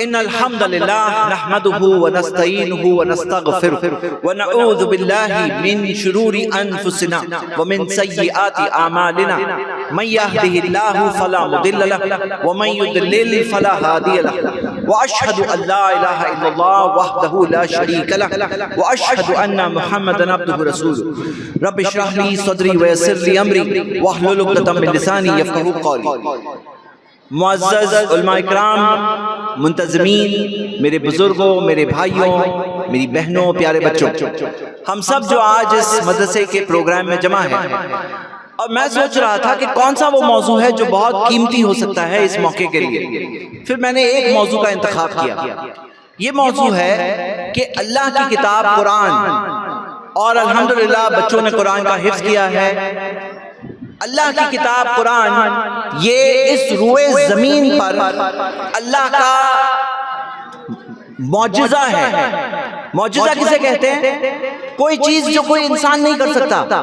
ان الحمد لله نحمده ونستعينه ونستغفره ونعوذ بالله من شرور انفسنا ومن سيئات اعمالنا من يهده الله فلا مضل له ومن يضلل فلا هادي له واشهد ان لا اله الا الله وحده لا شريك له واشهد ان محمدا عبده ورسوله رب اشرح لي صدري ويسر لي امري واحلل عقدة من لساني يفقهوا قولي۔ معزز علماء اکرام، منتظمین، میرے بزرگوں، میرے بھائیوں، میری بہنوں، پیارے بچوں، ہم سب جو آج اس مدرسے کے پروگرام میں جمع ہیں، اور میں سوچ رہا تھا کہ کون سا وہ موضوع ہے جو بہت قیمتی ہو سکتا ہے اس موقع کے لیے۔ پھر میں نے ایک موضوع کا انتخاب کیا۔ یہ موضوع ہے کہ اللہ کی کتاب قرآن، اور الحمدللہ بچوں نے قرآن کا حفظ کیا ہے۔ اللہ کی کتاب قرآن یہ اس روئے زمین پر اللہ کا معجزہ ہے۔ معجزہ کسے کہتے ہیں؟ کوئی چیز جو کوئی انسان نہیں کر سکتا۔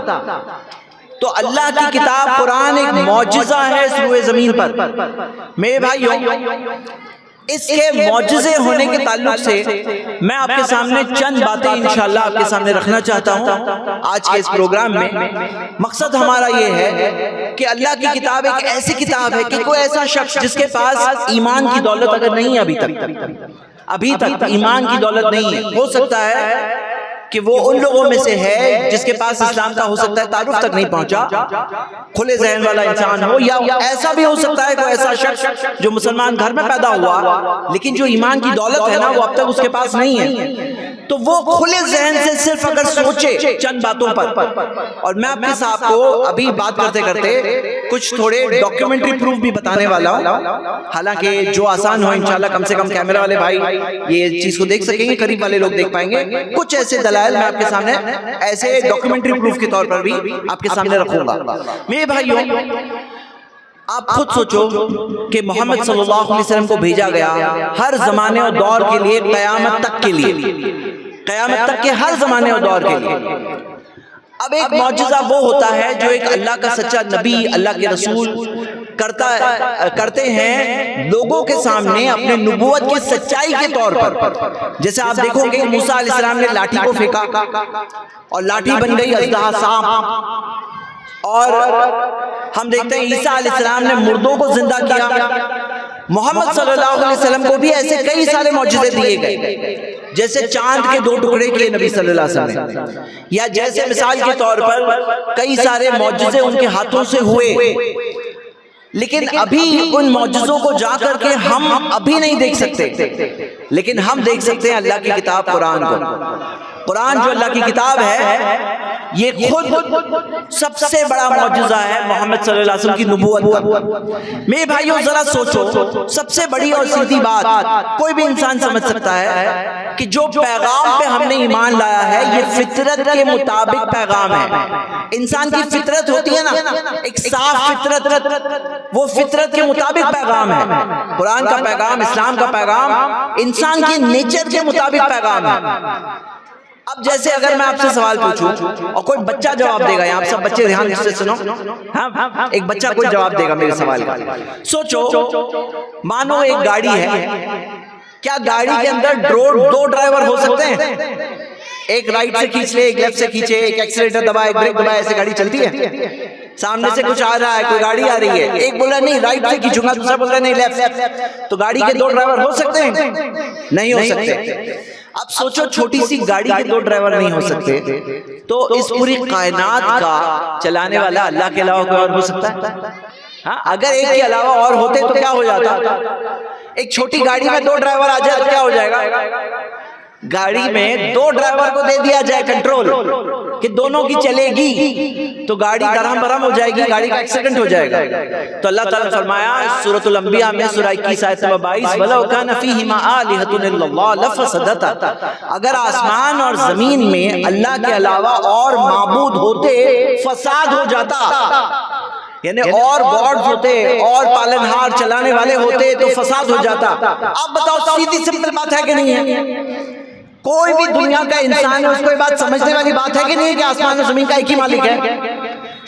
تو اللہ کی کتاب قرآن ایک معجزہ ہے اس روئے زمین پر۔ میرے بھائیوں، اس کے معجزے ہونے کے تعلق سے میں آپ کے سامنے چند باتیں انشاءاللہ آپ کے سامنے رکھنا چاہتا ہوں آج کے اس پروگرام میں۔ مقصد ہمارا یہ ہے کہ اللہ کی کتاب ایک ایسی کتاب ہے کہ کوئی ایسا شخص جس کے پاس ایمان کی دولت اگر نہیں ہے ابھی تک ایمان کی دولت نہیں ہے، ہو سکتا ہے کہ وہ ان لوگوں میں سے ہے جس کے پاس اسلام کا ہو سکتا ہے تعارف تک نہیں پہنچا، کھلے ذہن والا انسان ہو، یا ایسا بھی ہو سکتا ہے کوئی ایسا شخص جو مسلمان گھر میں پیدا ہوا لیکن جو ایمان کی دولت ہے نا وہ اب تک اس کے پاس نہیں ہے۔ تو وہ کھلے ذہن سے صرف اگر سوچے چند باتوں پر، اور میں اپنے صاحب کو ابھی بات کرتے کرتے کچھ تھوڑے ڈاکیومنٹری پروف بھی بتانے والا ہوں، حالانکہ جو آسان ہو انشاءاللہ کم سے کم کیمرہ والے بھائی یہ چیز کو دیکھ سکیں گے، قریب والے لوگ دیکھ پائیں گے۔ کچھ ایسے دلائل میں آپ کے سامنے ایسے ڈاکیومنٹری پروف کے طور پر بھی آپ کے سامنے رکھوں گا۔ میرے بھائیوں، آپ خود سوچو کہ محمد صلی اللہ علیہ وسلم کو بھیجا گیا ہر زمانے اور دور کے لیے، قیامت تک کے لیے، قیامت تک کے ہر زمانے اور دور کے لیے۔ اب ایک معجزہ وہ ہوتا ہے جو ایک اللہ کا سچا نبی، اللہ کے رسول کرتے ہیں لوگوں کے سامنے اپنے نبوت کی سچائی کے طور پر۔ جیسے آپ دیکھو گے موسیٰ علیہ السلام نے لاٹھی کو پھینکا اور لاٹھی بن گئی اژدہا سانپ، اور ہم دیکھتے ہیں عیسیٰ علیہ السلام نے مردوں کو زندہ کیا۔ محمد صلی اللہ علیہ وسلم کو بھی ایسے کئی سارے معجزے دیے گئے، جیسے چاند کے 2 ٹکڑے کیے نبی صلی اللہ علیہ وسلم، یا جیسے مثال کے طور پر کئی سارے معجزے ان کے ہاتھوں سے ہوئے، لیکن ابھی ان معجزوں کو جا کر کے ہم ابھی نہیں دیکھ سکتے، لیکن ہم دیکھ سکتے ہیں اللہ کی کتاب قرآن کو۔ قرآن جو اللہ کی کتاب ہے یہ خود سب سے بڑا معجزہ ہے محمد صلی اللہ علیہ وسلم کی نبوت پر۔ میرے بھائیوں ذرا سوچو، سب سے بڑی اور سیدھی بات کوئی بھی انسان سمجھ سکتا ہے کہ جو پیغام پہ ہم نے ایمان لایا ہے یہ فطرت کے مطابق پیغام ہے۔ انسان کی فطرت ہوتی ہے نا، ایک صاف فطرت، وہ فطرت کے مطابق پیغام ہے۔ قرآن کا پیغام، اسلام کا پیغام انسان کی نیچر کے مطابق پیغام ہے۔ اب جیسے اگر میں آپ سے سوال پوچھوں اور کوئی بچہ جواب دے گا، یہاں سب بچے دھیان سے سنو، ایک بچہ کوئی جواب دے گا میرے سوال کا۔ سوچو، مانو ایک گاڑی ہے، کیا گاڑی کے اندر 2 ڈرائیور ہو سکتے ہیں؟ ایک رائٹ سے کھینچ لے، ایک لیفٹ سے کھینچے، ایک ایکسیلیٹر دبائے، ایک بریک دبائے، ایسے گاڑی چلتی ہے؟ سامنے سے کچھ آ رہا ہے، کوئی گاڑی آ رہی ہے، ایک بول رہا ہے نہیں رائٹ سے کھینچوں گا، دوسرا بول رہا ہے نہیں لیفٹ، تو گاڑی کے 2 ڈرائیور ہو سکتے ہیں؟ نہیں ہو سکتے۔ اب سوچو چھوٹی سی گاڑی کے 2 ڈرائیور نہیں ہو سکتے تو اس پوری کائنات کا چلانے والا اللہ کے علاوہ کوئی اور ہو سکتا ہے؟ اگر ایک کے علاوہ اور ہوتے تو کیا ہو جاتا؟ ایک چھوٹی گاڑی میں 2 ڈرائیور آ جائے تو کیا ہو جائے گا؟ گاڑی میں 2 ڈرائیور کو دے دیا جائے کنٹرول کہ دونوں کی چلے گی تو گاڑی درہم برہم ہو جائے گی، گاڑی کا ایکسیڈنٹ ہو جائے گا۔ تو اللہ تعالیٰ نے فرمایا سورۃ الانبیاء میں سورہ 21 آیت 22 وَلَوْ كَانَ فِيهِمَا آلِهَةٌ إِلَّا اللَّهُ لَفَسَدَتَا، اگر آسمان اور زمین میں اللہ کے علاوہ اور معبود ہوتے فساد ہو جاتا، یعنی اور گاڈز ہوتے اور پالنہار چلانے والے ہوتے تو فساد ہو جاتا۔ اب بتاؤ سیدھی سمپل بات ہے کہ نہیں ہے؟ کوئی بھی دنیا کا انسان ہے اس کو یہ بات سمجھنے والی بات ہے کہ نہیں کہ آسمان و زمین کا ایک ہی مالک ہے؟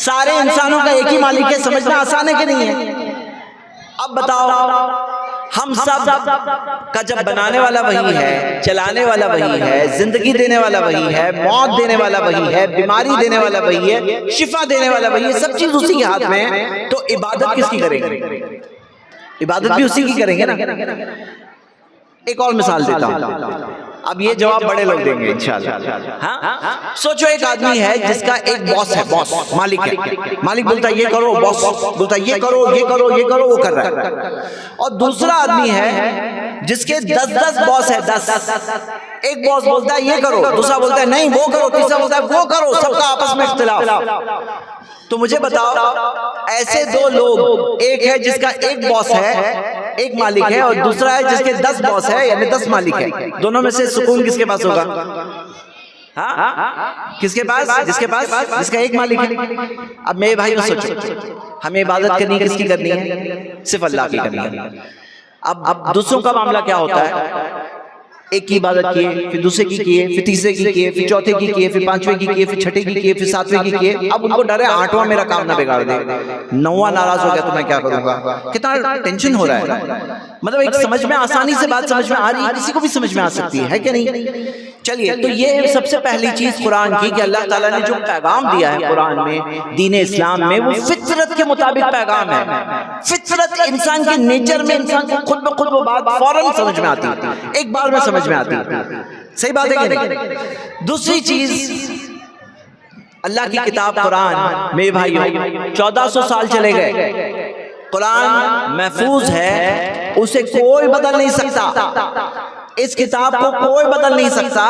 سارے انسانوں کا ایک ہی مالک ہے، سمجھنا آسان ہے کہ نہیں ہے؟ اب بتاؤ ہم سب کا جب بنانے والا وہی ہے، چلانے والا وہی ہے، زندگی دینے والا وہی ہے، موت دینے والا وہی ہے، بیماری دینے والا وہی ہے، شفا دینے والا وہی ہے، سب چیز اسی کے ہاتھ میں ہے، تو عبادت کس کی کریں گے؟ عبادت بھی اسی کی کریں گے نا۔ ایک اور مثال دیتا ہوں، اب یہ جواب بڑے لوگ دیں گے انشاءاللہ۔ سوچو ایک آدمی ہے جس کا ایک باس ہے، باس مالک ہے، مالک بولتا ہے یہ کرو، باس بولتا ہے یہ کرو یہ کرو یہ کرو، وہ کر رہا ہے۔ اور دوسرا آدمی ہے جس کے 10 باس ہے، 10۔ ایک باس بولتا ہے یہ کرو، دوسرا بولتا ہے نہیں وہ کرو، تیسرا بولتا ہے وہ کرو، سب کا آپس میں اختلاف۔ تو مجھے بتاؤ ایسے دو لوگ، ایک ہے جس کا ایک باس ہے، ایک مالک ہے، اور دوسرا ہے جس کے 10 باس ہے، یعنی 10 مالک ہے، دونوں میں سے سکون کس کے پاس ہوگا؟ کس کے پاس؟ جس کے پاس جس کا ایک مالک ہے۔ اب میرے بھائی سوچو، ہمیں عبادت کرنی کس کی کرنی ہے؟ صرف اللہ کی کرنی ہے۔ اب دوسروں کا معاملہ کیا ہوتا ہے؟ ایک کی عبادت کیے، پھر دوسرے کی کیے، پھر تیسرے کی کیے، پھر چوتھے کی کیے، پھر پانچویں کی کیے، پھر چھٹے کی کیے، پھر ساتویں کی کیے۔ اب ان کو ڈر ہے 8واں میرا کام نہ بگاڑ دے، 9واں ناراض ہو گیا تو میں کیا کروں گا؟ کتنا ٹینشن ہو رہا ہے۔ مطلب ایک سمجھ میں آسانی سے بات سمجھ میں آ رہی ہے، کسی کو بھی سمجھ میں آ سکتی ہے کہ نہیں؟ چلیے، تو یہ سب سے پہلی چیز قرآن کی کہ اللہ تعالیٰ نے جو پیغام دیا ہے قرآن میں، دین اسلام میں، وہ فطرت کے مطابق پیغام ہے۔ فطرت انسان کے نیچر میں، انسان کو خود بخود وہ بات فوراً سمجھ میں آتی ہے، ایک بار میں سمجھ میں آتی ہے۔ صحیح بات ہے کہ نہیں؟ دوسری چیز، اللہ کی کتاب قرآن، میرے بھائیوں 1400 سال چلے گئے، قرآن محفوظ ہے، اسے کوئی بدل نہیں سکتا، اس کتاب کو کوئی بدل نہیں سکتا۔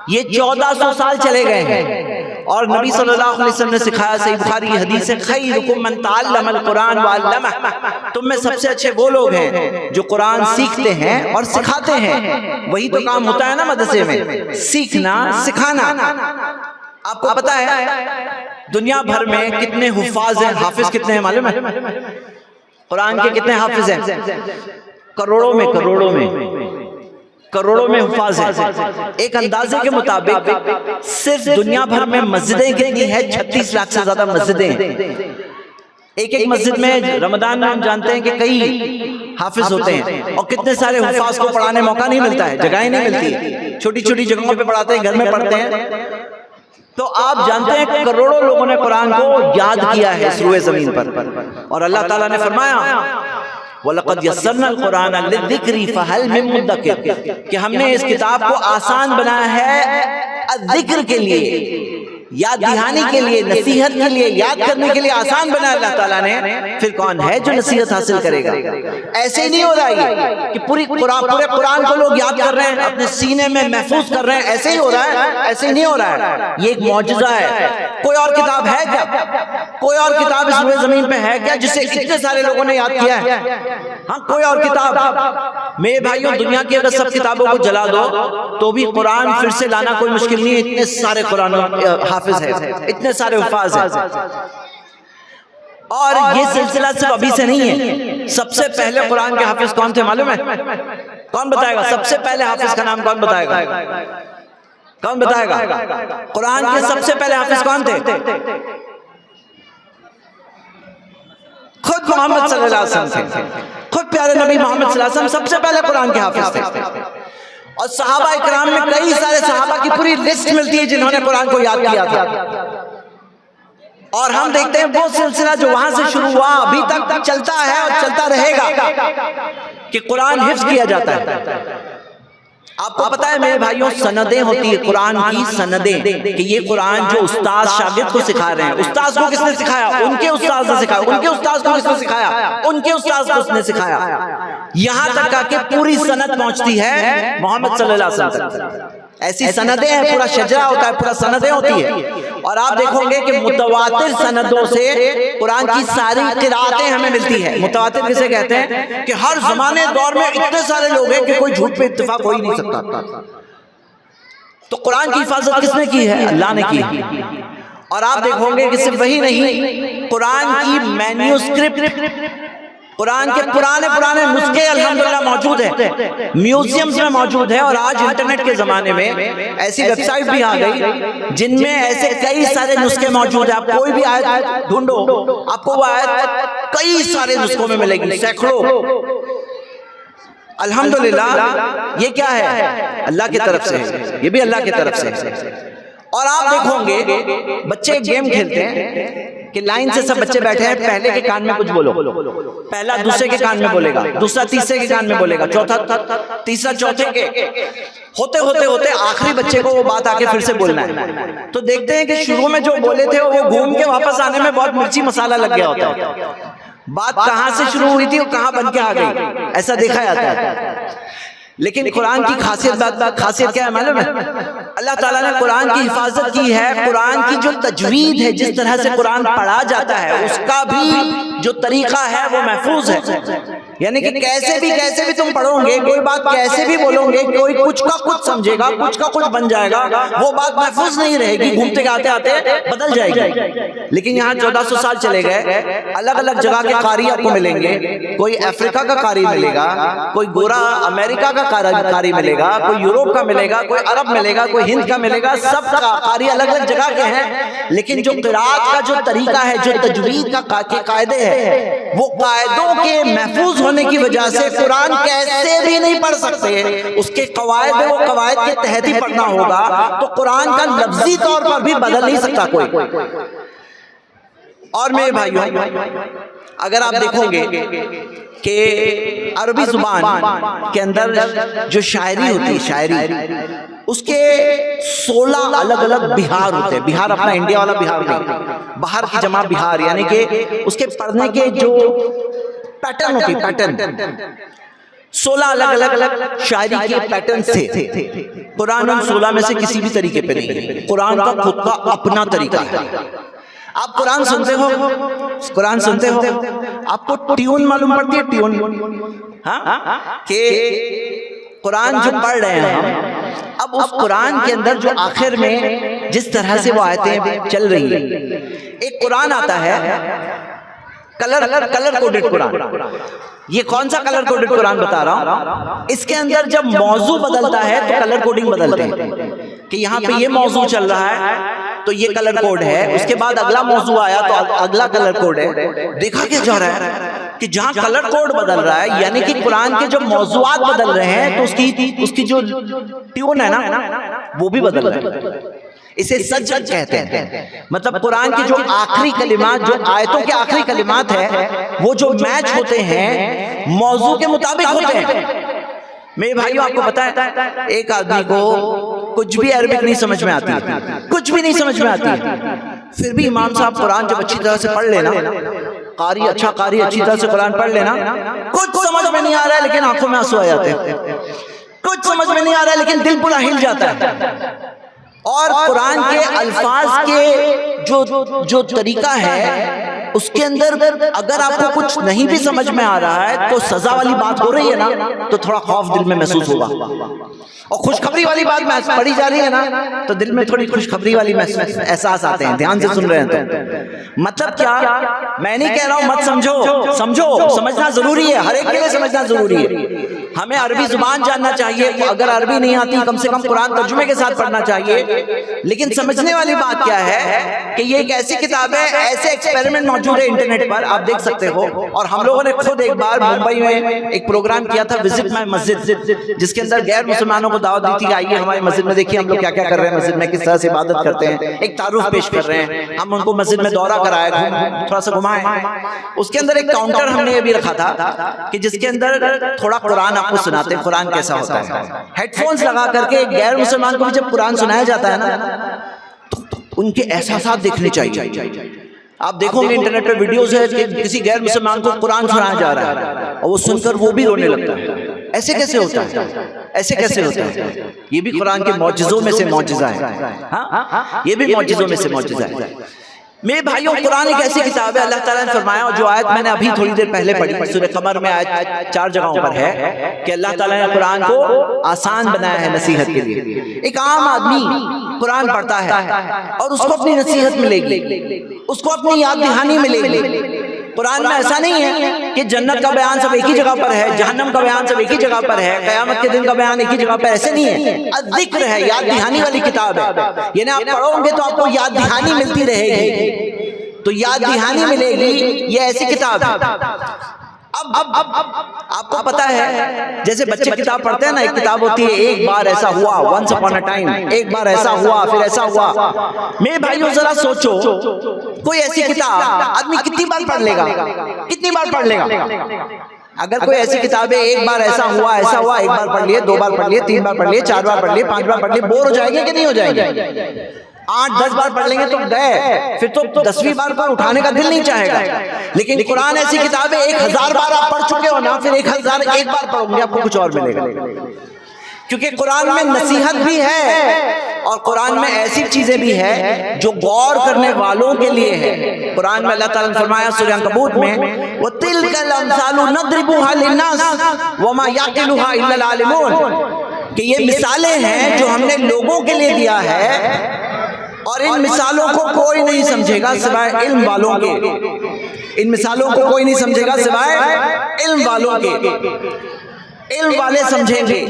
یہ 1400 سال چلے گئے ہیں، اور نبی صلی اللہ علیہ وسلم نے سکھایا، صحیح بخاری حدیث ہے، خیرکم من تعلم القرآن وعلمہ، تم میں سب سے اچھے وہ لوگ ہیں جو قرآن سیکھتے ہیں اور سکھاتے ہیں۔ وہی تو کام ہوتا ہے نا مدرسے میں، سیکھنا سکھانا۔ آپ کو پتا ہے دنیا بھر میں کتنے حفاظ ہیں؟ حافظ کتنے ہیں معلوم ہے؟ قرآن کے کتنے حافظ ہیں؟ کروڑوں میں، کروڑوں میں، کروڑوں میں حفاظ ہیں۔ ایک اندازے کے مطابق صرف دنیا بھر میں مسجدیں کتنی ہیں؟ 36 لاکھ سے زیادہ مسجدیں ہیں۔ ایک ایک مسجد میں رمضان میں ہم جانتے ہیں کہ کئی حافظ ہوتے ہیں، اور کتنے سارے حفاظ کو پڑھانے موقع نہیں ملتا ہے، جگہیں نہیں ملتی، چھوٹی چھوٹی جگہوں پہ پڑھاتے ہیں، گھر میں پڑھتے ہیں۔ تو آپ جانتے ہیں کہ کروڑوں لوگوں نے قرآن کو یاد کیا ہے اس روئے زمین پر، اور اللہ تعالیٰ نے فرمایا وَلَقَدْ يَسَّرْنَا الْقُرْآنَ لِلذِّكْرِ فَهَلْ مِن مُدَّكِرٍ، کہ ہم نے اس کتاب کو آسان بنایا ہے ذکر کے لیے، یاد دہانی کے لیے، نصیحت کے لیے، یاد کرنے کے لیے آسان بنایا اللہ تعالیٰ نے۔ پھر کون ہے جو نصیحت حاصل کرے گا؟ ایسے ہی نہیں ہو رہا ہے کہ پورے قرآن کو لوگ یاد کر رہے ہیں، اپنے سینے میں محفوظ کر رہے ہیں، ایسے ہی ہو رہا ہے؟ ایسے ہی نہیں ہو رہا ہے، یہ ایک معجزہ ہے۔ کوئی اور کتاب ہے کیا؟ کوئی اور کتاب اس روئے زمین پہ ہے کیا جسے اتنے سارے لوگوں نے یاد کیا ہے؟ ہاں، کوئی اور کتاب؟ میرے بھائیوں، دنیا کی اگر سب کتابوں کو جلا دو تو بھی قرآن پھر سے لانا کوئی مشکل نہیں ہے، اتنے سارے قرآن حافظ ہیں، اتنے سارے حفاظ ہیں۔ اور یہ سلسلہ صرف ابھی سے نہیں ہے، سب سے پہلے قرآن کے حافظ کون تھے معلوم ہے؟ کون بتائے گا؟ سب سے پہلے حافظ کا نام کون بتائے گا؟ کون بتائے گا؟ قرآن کے سب سے پہلے حافظ کون تھے؟ خود محمد صلی اللہ علیہ وسلم تھے، خود پیارے نبی محمد صلی اللہ علیہ وسلم سب سے پہلے قرآن کے حافظ تھے۔ اور صحابہ اکرام میں کئی سارے صحابہ کی پوری لسٹ ملتی ہے جنہوں نے قرآن کو یاد کیا تھا، اور ہم دیکھتے ہیں وہ سلسلہ جو وہاں سے شروع ہوا ابھی تک چلتا ہے اور چلتا رہے گا کہ قرآن حفظ کیا جاتا ہے۔ آپ کو پتا ہے میرے بھائیوں، سندیں ہوتی ہے قرآن کی، سندیں، کہ یہ قرآن جو استاد شاگرد کو سکھا رہے ہیں، استاد کو کس نے سکھایا؟ ان کے استاد نے سکھایا۔ ان کے استاد کو کس نے سکھایا؟ ان کے استاد کو اس نے سکھایا۔ یہاں تک کہ پوری سند پہنچتی ہے محمد صلی اللہ علیہ وسلم تک۔ ایسی سندیں ہیں، پورا شجرہ ہوتا ہے، پورا سندیں ہوتی ہے، اور آپ دیکھو گے کہ متواتر سندوں سے قرآن کی ساری قرآتیں ہمیں ملتی ہے۔ متواتر کسے کہتے ہیں؟ کہ ہر زمانے دور میں اتنے سارے لوگ ہیں کہ کوئی جھوٹ پہ اتفاق ہو ہی نہیں سکتا۔ تو قرآن کی حفاظت کس نے کی ہے؟ اللہ نے کی۔ اور آپ دیکھو گے کہ صرف وہی نہیں، قرآن کی مینیوسکرپٹ، قرآن کے پرانے نسخے الحمدللہ موجود ہیں، میوزیمز میں موجود ہیں، اور آج انٹرنیٹ کے زمانے میں ایسی ویب سائٹ بھی آ گئی جن میں ایسے کئی سارے نسخے موجود ہیں۔ آپ کوئی بھی آیت ڈھونڈو، آپ کو وہ آیت کئی سارے نسخوں میں ملے گی، سینکڑوں۔ الحمدللہ یہ کیا ہے؟ اللہ کی طرف سے ہے، یہ بھی اللہ کی طرف سے ہے۔ اور آپ دیکھو گے بچے گیم کھیلتے ہیں کہ لائن سے سب بچے بیٹھے ہیں، پہلے کے کان میں کچھ بولو، پہلا دوسرے کے کان میں بولے گا، دوسرا تیسرے کے کان میں بولے گا، چوتھا تیسرا چوتھے کے، ہوتے ہوتے ہوتے آخری بچے کو وہ بات آ کے پھر سے بولنا ہے۔ تو دیکھتے ہیں کہ شروع میں جو بولے تھے وہ گھوم کے واپس آنے میں بہت مرچی مسالہ لگ گیا ہوتا ہے، بات کہاں سے شروع ہوئی تھی اور کہاں بن کے آ گئی، ایسا دیکھا جاتا ہے۔ لیکن قرآن کی خاصیت کیا ہے معلوم ہے؟ اللہ تعالیٰ نے قرآن کی حفاظت کی ہے، قرآن کی جو تجوید ہے، جس طرح سے قرآن پڑھا جاتا ہے اس کا بھی جو طریقہ ہے وہ محفوظ ہے، یعنی کہ کیسے بھی تم پڑھو گے، کوئی بات کیسے بھی بولو گے، کوئی کچھ کا کچھ سمجھے گا، کچھ کا کچھ بن جائے گا، وہ بات محفوظ نہیں رہے گی، گھومتے آتے آتے بدل جائے گی۔ لیکن یہاں 1400 سال چلے گئے، الگ الگ جگہ کے قاری آپ کو ملیں گے، کوئی افریقہ کا قاری ملے گا، کوئی گورا امریکہ کا قاری ملے گا، کوئی یوروپ کا ملے گا، کوئی عرب ملے گا، کوئی ہند کا ملے گا، سب قاری الگ الگ جگہ کے ہیں، لیکن جو قرات کا جو طریقہ ہے، جو تجوید کا قاعدے ہیں، وہ قاعدوں کے محفوظ ہونے کی وجہ سے قرآن کیسے بھی نہیں پڑھ سکتے، اس کے قواعد وہ قواعد کے تحت ہی پڑھنا ہوگا، تو قرآن کا لفظی طور پر بھی بدل نہیں سکتا کوئی۔ اور میرے بھائیوں، اگر آپ دیکھو گے کہ عربی زبان کے اندر جو شاعری ہوتی ہے، شاعری اس کے 16 الگ الگ بہار ہوتے ہیں، بہار اپنا انڈیا والا بہار نہیں، باہر کی جمع بہار، یعنی کہ اس کے پڑھنے کے جو پیٹرن ہوتی ہے، پیٹرن 16 الگ الگ شاعری کے پیٹرن تھے۔ قرآن ان 16 میں سے کسی بھی طریقے پہ نہیں، قرآن کا خود کا اپنا طریقہ ہے۔ آپ قرآن سنتے ہو، آپ کو ٹیون معلوم پڑتی ہے، ٹیون، کہ قرآن جو پڑھ رہے ہیں ہم، اب اس قرآن کے اندر جو آخر میں جس طرح سے وہ آیتیں چل رہی ہیں، ایک قرآن آتا ہے کلر کوڈڈ قرآن۔ یہ کون سا کلر کوڈڈ قرآن بتا رہا ہوں؟ اس کے اندر جب موضوع بدلتا ہے تو کلر کوڈنگ بدلتے ہیں، کہ یہاں پہ یہ موضوع چل رہا ہے تو یہ کلر کوڈ ہے، اس کے بعد اگلا موضوع آیا تو اگلا کلر کوڈ ہے۔ دیکھا کیا جا رہا ہے کہ جہاں کلر کوڈ بدل رہا ہے، یعنی کہ قرآن کے جو موضوعات بدل رہے ہیں تو اس کی جو ٹیون ہے نا وہ بھی بدل رہا ہے۔ اسے سچ کہتے ہیں، مطلب قرآن کی جو آخری کلمات، جو آیتوں کے آخری کلمات ہیں، وہ جو میچ ہوتے ہیں موضوع کے مطابق ہوتے ہیں۔ میرے بھائیوں، آپ کو پتا ہے ایک آدمی کو کچھ بھی عربک نہیں سمجھ میں آتی، کچھ بھی نہیں سمجھ میں آتی، پھر بھی امام صاحب قرآن جب اچھی طرح سے پڑھ لینا، قاری اچھی طرح سے قرآن پڑھ لینا، کچھ سمجھ میں نہیں آ رہا ہے لیکن آنکھوں میں آنسو آ جاتے ہیں، کچھ سمجھ میں نہیں آ رہا ہے لیکن دل پورا ہل جاتا ہے۔ اور قرآن کے الفاظ کے جو طریقہ ہے، اس کے اندر اگر آپ کو کچھ نہیں بھی سمجھ میں آ رہا ہے تو سزا والی بات ہو رہی ہے نا، تو تھوڑا خوف دل میں محسوس ہوگا، اور خوشخبری والی بات پڑھی جا رہی ہے نا تو دل میں تھوڑی خوشخبری والی احساس آتے ہیں۔ دھیان سے سن رہے ہیں تو مطلب کیا، میں نہیں کہہ رہا ہوں مت سمجھو، سمجھنا ضروری ہے، ہر ایک کے لیے سمجھنا ضروری ہے۔ ہمیں عربی زبان جاننا چاہیے، اگر عربی نہیں آتی کم سے کم قرآن ترجمے کے ساتھ پڑھنا چاہیے، لیکن سمجھنے والی بات کیا ہے کہ یہ ایک ایسی کتاب ہے، ایسے ایکسپیریمنٹ موجود ہے انٹرنیٹ پر، آپ دیکھ سکتے ہو۔ اور ہم لوگوں نے خود ایک بار ممبئی میں ایک پروگرام کیا تھا، وزٹ مائی مسجد، جس کے اندر غیر مسلمانوں کو دعوت دی تھی کہ آئیے ہماری مسجد میں دیکھیے ہم لوگ کیا کیا کر رہے ہیں، مسجد میں کس طرح سے عبادت کرتے ہیں، ایک تعارف پیش کر رہے ہیں۔ ہم ان کو مسجد میں دورہ کرائے، تھوڑا سا گھمائے۔ اس کے اندر ایک کاؤنٹر ہم نے یہ بھی رکھا تھا کہ جس کے اندر تھوڑا قرآن آپ کو سناتے ہیں، قرآن کیسا ہوتا ہے۔ ہیڈ فونز لگا کر کے غیر مسلمان کو بھی جب قرآن سنایا جاتا ہے نا تو ان کے احساسات دیکھنے چاہیے۔ آپ دیکھو گے انٹرنیٹ پہ ویڈیوز ہے کہ کسی غیر مسلمان کو قرآن سنایا جا رہا ہے اور وہ سن کر وہ بھی رونے لگتا ہے۔ ایسے کیسے ہوتا ہے؟ ایسے کیسے ہوتا ہے؟ یہ بھی قرآن کے معجزوں میں سے معجزہ ہے، یہ بھی معجزوں میں سے معجزہ ہے۔ میرے بھائیوں، قرآن ایک ایسی کتاب ہے، اللہ تعالیٰ نے فرمایا، اور جو آیت میں نے ابھی تھوڑی دیر پہلے پڑھی سورہ قمر میں، آیت 4 جگہوں پر ہے کہ اللہ تعالیٰ نے قرآن کو آسان بنایا ہے نصیحت کے لیے۔ ایک عام آدمی قرآن پڑھتا ہے اور اس کو اپنی نصیحت ملے گی، اس کو اپنی یاد دہانی ملے گی۔ قرآن میں ایسا نہیں ہے کہ جنت کا بیان سب ایک ہی جگہ پر ہے، جہنم کا بیان سب ایک ہی جگہ پر ہے، قیامت کے دن کا بیان ایک ہی جگہ پر، ایسے نہیں ہے۔ الذکر ہے، یاد دہانی والی کتاب ہے، یعنی آپ پڑھو گے تو آپ کو یاد دہانی ملتی رہے گی، تو یاد دہانی ملے گی، یہ ایسی کتاب ہے۔ اب آپ کو پتا ہے جیسے بچے کتاب پڑھتے ہیں نا، ایک کتاب ہوتی ہے ایک بار ایسا ہوا، ونس اپون اے ٹائم، ایک بار ایسا ہوا پھر ایسا ہوا. میرے بھائیوں ذرا سوچو، کوئی ایسی کتاب آدمی کتنی بار پڑھ لے گا؟ کتنی بار پڑھ لے گا؟ اگر کوئی ایسی کتاب ہے ایک بار ایسا ہوا ایک بار پڑھ لیے، دو بار پڑھ لیے، تین بار پڑھ لیے، چار بار پڑھ لیے، پانچ بار پڑھ لیے، بور ہو جائے گے کہ نہیں ہو جائے گے؟ 8-10 بار پڑھ لیں گے تو گئے، پھر تو 10ویں بار پر اٹھانے کا دل نہیں چاہے گا. لیکن قرآن ایسی کتاب ہے 1000 بار آپ پڑھ چکے ہو نا، پھر 1001 بار پڑھو گے آپ کو کچھ اور ملے گا. کیونکہ قرآن میں نصیحت بھی ہے اور قرآن میں ایسی چیزیں بھی ہے جو غور کرنے والوں کے لیے ہے. قرآن میں اللہ تعالیٰ نے فرمایا سورہ عنکبوت میں وَتِلْكَ الْأَمْثَالُ نَضْرِبُهَا لِلنَّاسِ وَمَا يَعْقِلُهَا إِلَّا الْعَالِمُونَ، کہ یہ مثالیں ہیں جو ہم نے لوگوں کے لیے دیا ہے اور ان مثالوں کو کوئی نہیں سمجھے گا سوائے علم والوں کے. ان مثالوں کو کوئی نہیں سمجھے گا سوائے علم والوں کے. علم والے سمجھیں گے.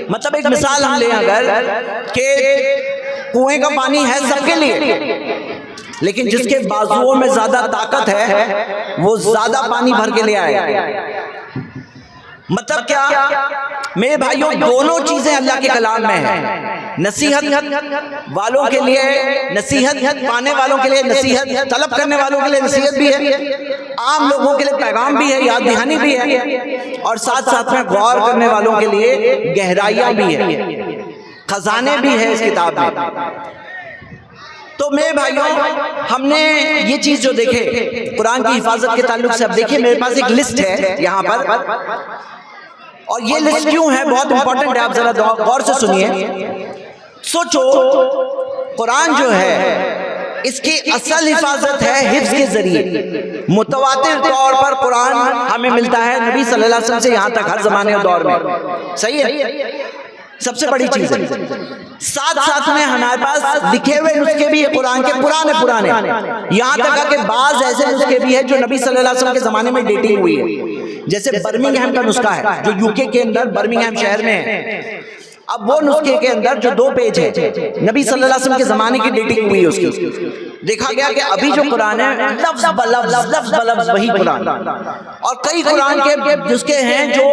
مطلب ایک مثال ہم لیں اگر کہ کنویں کا پانی ہے سب کے لیے، لیکن جس کے بازوؤں میں زیادہ طاقت ہے وہ زیادہ پانی بھر کے لے آئے. مطلب کیا میرے بھائیوں، دونوں چیزیں اللہ کے کلام میں ہیں. نصیحت والوں کے لیے نصیحت، پانے والوں کے لیے نصیحت، طلب کرنے والوں کے لیے نصیحت بھی ہے، عام لوگوں کے لیے پیغام بھی ہے، یاد دہانی بھی ہے، اور ساتھ ساتھ میں غور کرنے والوں کے لیے گہرائیاں بھی ہے، خزانے بھی ہے اس کتاب میں. تو میرے بھائیوں، ہم نے یہ چیز جو دیکھے قرآن کی حفاظت کے تعلق سے، اب دیکھیے میرے پاس ایک لسٹ ہے یہاں پر، اور یہ لسٹ کیوں ہے بہت امپورٹنٹ ہے، آپ ذرا غور سے سنیے. سوچو قرآن جو ہے اس کی اصل حفاظت ہے حفظ کے ذریعے. متواتر طور پر قرآن ہمیں ملتا ہے نبی صلی اللہ علیہ وسلم سے یہاں تک ہر زمانے اور دور میں. صحیح ہے، سب سے بڑی چیز ہے. ساتھ ساتھ میں ہمارے پاس لکھے ہوئے نسخے بھی ہیں قرآن کے پرانے، یہاں تک کہ بعض ایسے نسخے بھی ہیں جو نبی صلی اللہ علیہ وسلم کے زمانے میں ڈیٹنگ ہوئی ہے. جیسے برمنگھم کا نسخہ ہے جو UK کے اندر برمنگھم شہر میں ہے. اب وہ نسخے کے اندر جو 2 پیج ہے نبی صلی اللہ علیہ وسلم کے زمانے کی ڈیٹنگ ہوئی ہے اس کی. دیکھا گیا کہ ابھی جو قرآن ہے لفظ بلفظ وہی قرآن، اور کئی قرآن کے نسخے ہیں جو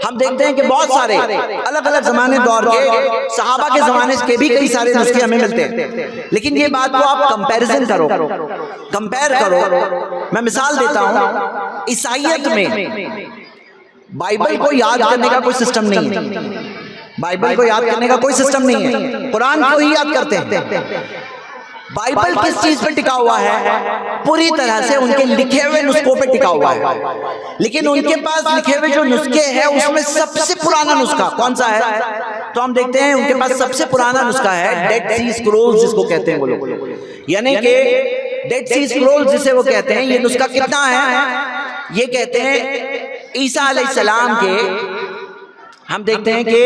ہم دیکھتے ہیں کہ بہت سارے الگ الگ زمانے دور کے صحابہ کے زمانے کے بھی کئی سارے نسخے ہمیں ملتے ہیں. لیکن یہ بات کو آپ کمپیریزن کرو، کمپیر کرو. میں مثال دیتا ہوں، عیسائیت میں بائبل کو یاد کرنے کا کوئی سسٹم نہیں ہے. بائبل کو یاد کرنے کا کوئی سسٹم نہیں ہے، قرآن کو ہی یاد کرتے ہیں. بائبل کس چیز پہ ٹکا ہوا ہے؟ پوری طرح سے ان کے لکھے ہوئے نسخوں پہ ٹکا ہوا ہے. لیکن ان کے پاس لکھے ہوئے جو نسخے ہیں اس میں سب سے پرانا نسخہ کون سا ہے؟ تو ہم دیکھتے ہیں ان کے پاس سب سے پرانا نسخہ ہے ڈیڈ سی اسکرولز جس کو کہتے ہیں وہ لوگ. یعنی کہ ڈیڈ سی اسکرولز جسے وہ کہتے ہیں، یہ نسخہ کتنا ہے؟ یہ کہتے ہیں عیسیٰ علیہ السلام کے، ہم دیکھتے ہیں کہ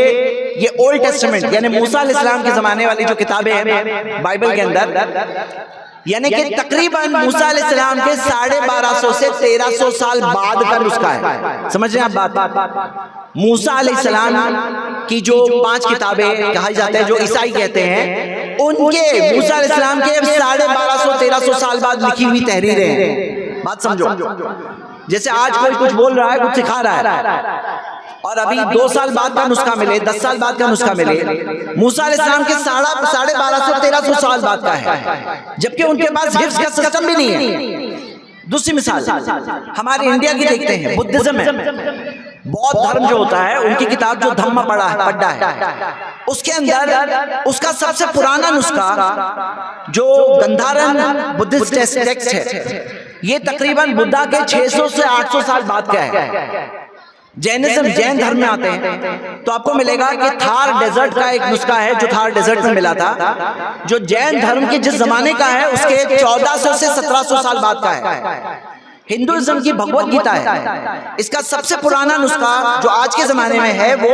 یہ اولڈ ٹیسٹمنٹ یعنی موسیٰ علیہ السلام کے زمانے والی جو کتابیں ہیں بائبل کے اندر، یعنی کہ تقریباً موسیٰ علیہ السلام کے 1250 سے 1300 سال بعد کا نسخہ ہے. سمجھ رہے ہیں آپ بات؟ موسیٰ علیہ السلام کی جو 5 کتابیں کہا جاتا ہے جو عیسائی کہتے ہیں، ان کے موسیٰ علیہ السلام کے 1250-1300 سال بعد لکھی ہوئی تحریریں ہیں. بات سمجھو، جیسے آج کوئی کچھ بول رہا ہے، کچھ سکھا رہا ہے، اور ابھی 2 سال بعد کا نسخہ ملے، 10 سال بعد کا نسخہ ملے، موسیٰ علیہ السلام کے 1250-1300 سال بعد کا ہے، جبکہ ان کے پاس حفظ کا سسٹم بھی نہیں ہے. دوسری مثال ہمارے انڈیا کی دیکھتے ہیں، بدھزم ہے، بودھ دھرم جو ہوتا ہے ان کی کتاب جو دھما پڑھا ہے، اس کے اندر اس کا سب سے پرانا نسخہ جو گندھارن بدھسٹ ٹیکسٹ ہے، یہ تقریباً بدھا کے 600 سے 800 سال بعد کا ہے. جینزم جین دھرم میں آتے ہیں تو آپ کو ملے گا کہ تھار ڈیزرٹ کا ایک نسخہ ہے جو تھار ڈیزرٹ میں ملا تھا، جو جین دھرم کے جس زمانے کا ہے اس کے 1400 سے 1700 سال بعد کا ہے. ہندوازم کی بھگوت گیتا ہے، اس کا سب سے پرانا نسخہ جو آج کے زمانے میں ہے وہ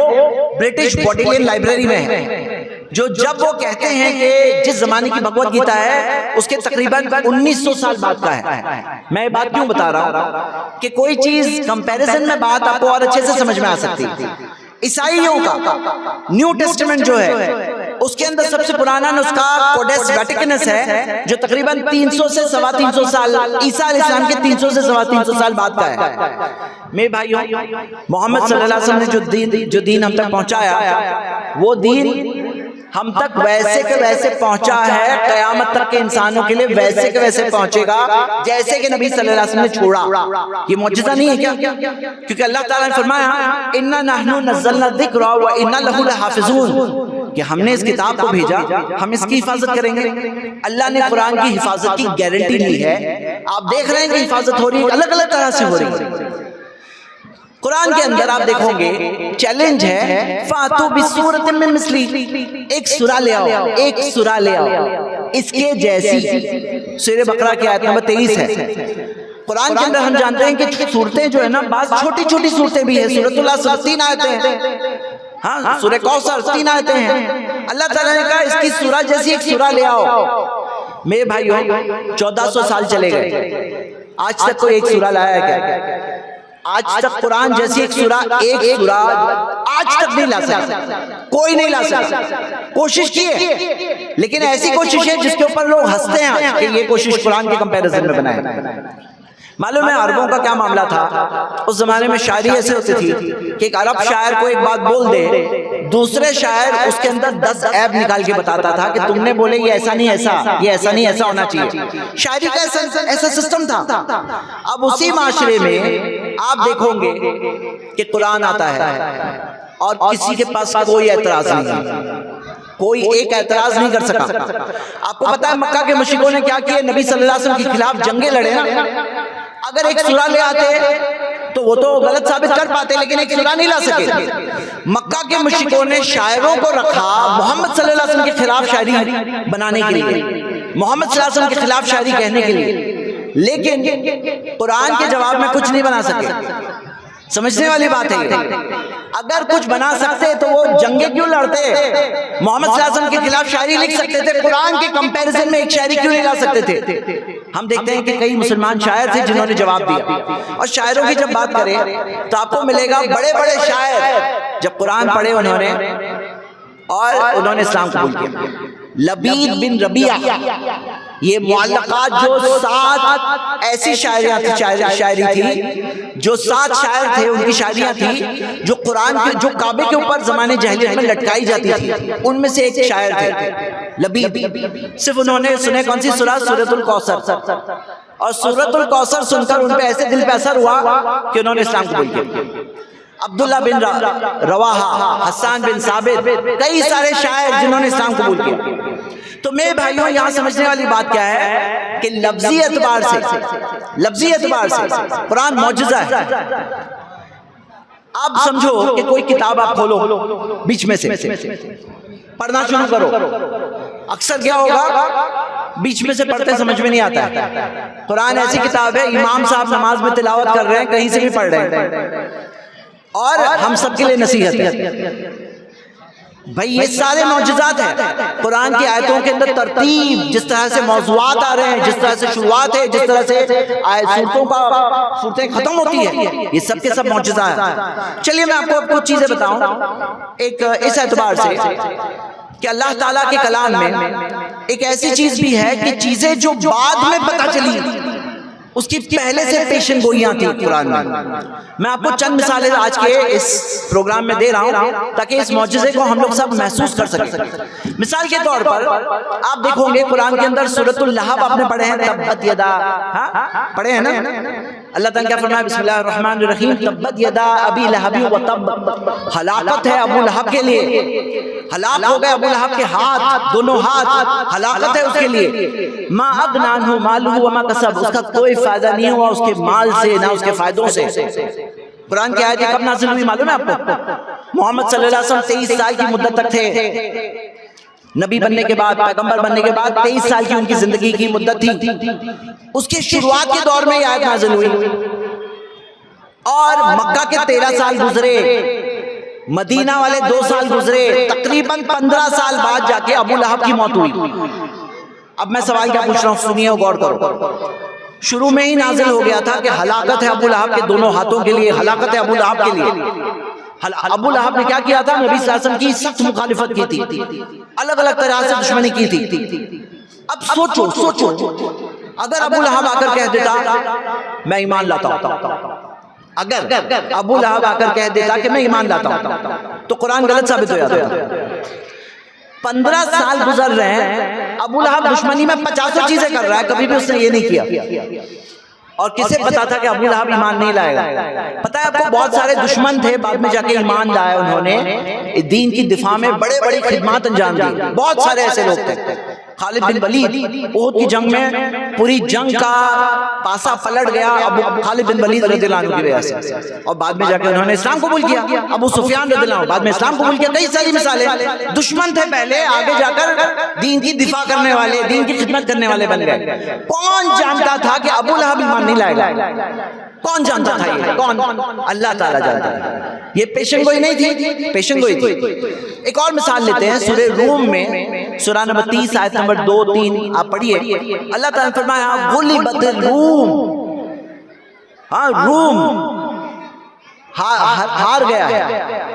برٹش بوڈیلین لائبریری میں ہے، جو جب وہ کہتے ہیں کہ جس زمانے کی بھگوت گیتا ہے اس کے تقریباً 1900 سال بعد کا ہے. میں یہ بات کیوں بتا رہا ہوں کہ کوئی چیز کمپیریزن میں بات آپ کو اور اچھے سے سمجھ میں آ سکتی. عیسائیوں کا نیو ٹیسٹمنٹ جو ہے اس کے اندر سب سے پرانا نسخہ کوڈیکس ویٹیکنس ہے جو تقریباً 300 سے 350 سال عیسیٰ علیہ السلام کے 300 سے 350 سال بعد کا ہے۔ میرے بھائیوں، محمد صلی اللہ علیہ وسلم نے جو دین ہم تک پہنچایا، وہ دین ہم تک ویسے کے ویسے پہنچا ہے، قیامت تک کے انسانوں کے لیے ویسے کے ویسے پہنچے گا جیسے کہ نبی صلی اللہ علیہ وسلم نے چھوڑا۔ یہ معجزہ نہیں ہے کیا؟ کیونکہ اللہ تعالیٰ نے فرمایا اِنَّا نَحْنُ نَزَّلْنَا الذِّكْرَ وَإِنَّا لَهُ لَحَافِظُونَ، کہ ہم نے اس کتاب کو بھیجا، ہم اس کی حفاظت کریں گے۔ اللہ نے قرآن کی حفاظت کی گارنٹی لی ہے۔ آپ دیکھ رہے ہیں کہ حفاظت ہو رہی ہے، الگ الگ طرح سے ہو رہی ہے۔ قرآن کے اندر آپ دیکھو گے چیلنج ہے فَأْتُوا بِسُورَةٍ مِّن مِّثْلِهِ، ایک سورہ لے آؤ، ایک سورہ لے آؤ اس کے جیسی۔ سورہ بقرہ کی آیت نمبر 23 ہے۔ قرآن کے اندر ہم جانتے ہیں کہ صورتیں جو ہے نا، بعض چھوٹی چھوٹی صورتیں بھی ہیں۔ سورۃ العصر 3 آیتیں ہیں، ہاں سورہ کوثر 3 آیتیں ہیں۔ اللہ تعالیٰ نے کہا اس کی سورہ جیسی ایک سورہ لے آؤ۔ میرے بھائیوں، 1400 سال چلے گئے، آج تک کوئی ایک سورہ لایا ہے کیا؟ آج تک قرآن جیسی ایک سورہ آج تک نہیں لا سکتا، کوئی نہیں لا سکتا۔ کوشش کی ہے، لیکن ایسی کوشش ہے جس کے اوپر لوگ ہنستے ہیں کہ یہ کوشش قرآن کے کمپیریزن میں بنائے۔ معلوم ہے عربوں کا کیا معاملہ تھا؟ اس زمانے میں شاعری ایسے ہوتی تھی کہ ایک عرب شاعر کو ایک بات بول دے، دوسرے شاعر اس کے اندر 10 عیب نکال کے بتاتا تھا کہ تم نے بولے یہ ایسا نہیں ایسا، یہ ایسا نہیں ایسا ہونا چاہیے۔ شاعری کا ایسا سسٹم تھا۔ اب اسی معاشرے میں آپ دیکھو گے کہ قرآن آتا ہے اور کسی کے پاس کوئی اعتراض نہیں، کوئی ایک اعتراض نہیں کر سکا۔ آپ کو پتا ہے مکہ کے مشرکوں نے کیا کیا؟ نبی صلی اللہ علیہ وسلم کے خلاف جنگیں لڑے نا۔ اگر ایک سورہ لے آتے تو وہ تو غلط ثابت کر پاتے، لیکن ایک سورہ نہیں لا سکے۔ مکہ کے مشرکوں نے شاعروں کو رکھا محمد صلی اللہ علیہ وسلم کے خلاف شاعری بنانے کے لیے، محمد صلی اللہ علیہ وسلم کے خلاف شاعری کہنے کے لیے، لیکن قرآن کے جواب میں کچھ نہیں بنا سکے۔ سمجھنے والی بات ہے، اگر کچھ بنا سکتے تو وہ جنگیں کیوں لڑتے؟ محمد صلی اللہ علیہ وسلم کے خلاف شاعری لکھ سکتے تھے، قرآن کے کمپیریزن میں ایک شاعری کیوں نہیں لا سکتے تھے؟ ہم دیکھتے ہیں کہ کئی مسلمان شاعر تھے جنہوں نے جواب دیا۔ اور شاعروں کی جب بات کریں تو آپ کو ملے گا بڑے بڑے شاعر جب قرآن پڑھے انہوں نے اور انہوں نے اسلام قبول کیا۔ لبید بن ربیعہ، یہ معلقات جو 7 ایسی شاعری تھی، جو 7 شاعر تھے ان کی شاعریاں تھی جو قرآن کے، جو کعبے کے اوپر زمانے جاہلیت میں لٹکائی جاتی تھی، ان میں سے ایک شاعر تھے لبید۔ صرف انہوں نے سنے کون سی سورہ؟ سورۃ الکوثر، اور سورۃ الکوثر سن کر ان پہ ایسے دل پہ اثر ہوا کہ انہوں نے اسلام قبول کیا۔ عبداللہ بن رواحہ، حسان بن ثابت، کئی سارے شاعر جنہوں نے اسلام قبول کیا۔ تو میرے بھائیوں، یہاں سمجھنے والی بات کیا ہے کہ لفظی اعتبار سے قرآن معجزہ ہے۔ آپ سمجھو کہ کوئی کتاب آپ کھولو بیچ میں سے پڑھنا شروع کرو، اکثر کیا ہوگا بیچ میں سے پڑھتے سمجھ میں نہیں آتا ہے۔ قرآن ایسی کتاب ہے، امام صاحب نماز میں تلاوت کر رہے ہیں، کہیں سے بھی پڑھ رہے ہیں، اور ہم سب کے لیے نصیحت ہے۔ بھائی یہ سارے معجزات ہیں قرآن کی آیتوں کے اندر، ترتیب، جس طرح سے موضوعات آ رہے ہیں، جس طرح سے شروعات ہے، جس طرح سے صورتیں ختم ہوتی ہیں، یہ سب کے سب معجزات ہیں۔ چلیے میں آپ کو کچھ چیزیں بتاؤں ایک اس اعتبار سے کہ اللہ تعالیٰ کے کلام میں ایک ایسی چیز بھی ہے کہ چیزیں جو بعد میں پتہ چلی اس کی پہلے سے پیشن گوئیاں تھی قرآن میں۔ میں آپ کو چند مثالیں آج کے اس پروگرام میں دے رہا ہوں تاکہ اس معجزے کو ہم لوگ سب محسوس کر سکیں۔ مثال کے طور پر آپ دیکھو گے قرآن کے اندر سورۃ اللہب آپ نے پڑھے ہیں، تبت یدا، پڑھے ہیں نا؟ اللہ تعالیٰ کیا فرمایا؟ بسم اللہ الرحمن الرحیم، تبت یدا ابی لہب و تب، ہلاکت ہے ابو لہب کے لیے، ہلاک ہو گئے ابو لہب کے ہاتھ، دونوں ہاتھ، ہلاکت ہے اس کے لیے۔ ما اغنی عنہ مالہ وما کسب، اس کا کوئی فائدہ نہیں ہوا اس کے مال سے نہ اس کے فائدوں سے۔ قرآن کی آیتیں کب نازل ہوئی معلوم ہے آپ کو؟ محمد صلی اللہ علیہ وسلم 23 سال کی مدت تک تھے، نبی بننے کے بعد، پیغمبر بننے کے بعد 23 سال کی ان کی زندگی کی مدت تھی۔ اس کے شروعات کے دور میں یہ آیت نازل ہوئی، اور مکہ کے 13 سال گزرے، مدینہ والے 2 سال گزرے، تقریباً 15 سال بعد جا کے ابو لہب کی موت ہوئی۔ اب میں سوال کیا پوچھ رہا ہوں، سنیے اور غور کرو۔ شروع میں ہی نازل ہو گیا تھا کہ ہلاکت ہے ابو لہب کے دونوں ہاتھوں کے لیے، ہلاکت ہے ابو لہب کے لیے۔ ابو لہب نے کیا کیا تھا؟ نبی صلی اللہ علیہ وسلم کی سخت مخالفت کی تھی، الگ الگ طرح سے دشمنی کی تھی۔ اب سوچو اگر ابو لہب آ کر کہہ دیتا میں ایمان لاتا ہوں، اگر ابو لہب آ کر کہہ دیتا کہ میں ایمان لاتا ہوں تو قرآن غلط ثابت ہو جاتا۔ 15 سال گزر رہے ہیں، ابو لہب دشمنی میں 50 چیزیں کر رہا ہے، کبھی بھی اس نے یہ نہیں کیا۔ اور کسے پتا تھا کہ ابو لہب ایمان نہیں لائے گا؟ پتہ ہے آپ کو بہت سارے دشمن تھے، بعد میں جا کے ایمان لائے، انہوں نے دین کی دفاع میں بڑے بڑی خدمات انجام دی۔ بہت سارے ایسے لوگ تھے۔ خالد بن ولید احد کی جنگ میں پوری جنگ کا پاسا پلٹ گیا ابو خالد بن ولید رضی اللہ عنہ کی وجہ سے، اور بعد میں جا کے انہوں نے اسلام قبول کیا۔ ابو سفیان رضی اللہ عنہ بعد میں اسلام قبول کیا۔ کئی ساری مثالیں، دشمن تھے پہلے، آگے جا کر دین کی دفاع کرنے والے، دین کی خدمت کرنے والے بن گئے۔ کون جانتا تھا کہ ابو لہب ایمان نہیں لائے گا؟ کون جانتا تھا یہ؟ کون؟ اللہ تعالیٰ جانتا تھا۔ یہ پیشن گوئی نہیں تھی، پیشن گوئی تھی۔ ایک اور مثال لیتے ہیں سورہ روم میں، سورہ نمبر 30 آیت نمبر 2-3 آپ پڑھیے۔ اللہ تعالیٰ نے فرمایا غلبت الروم، ہاں روم ہار گیا ہے،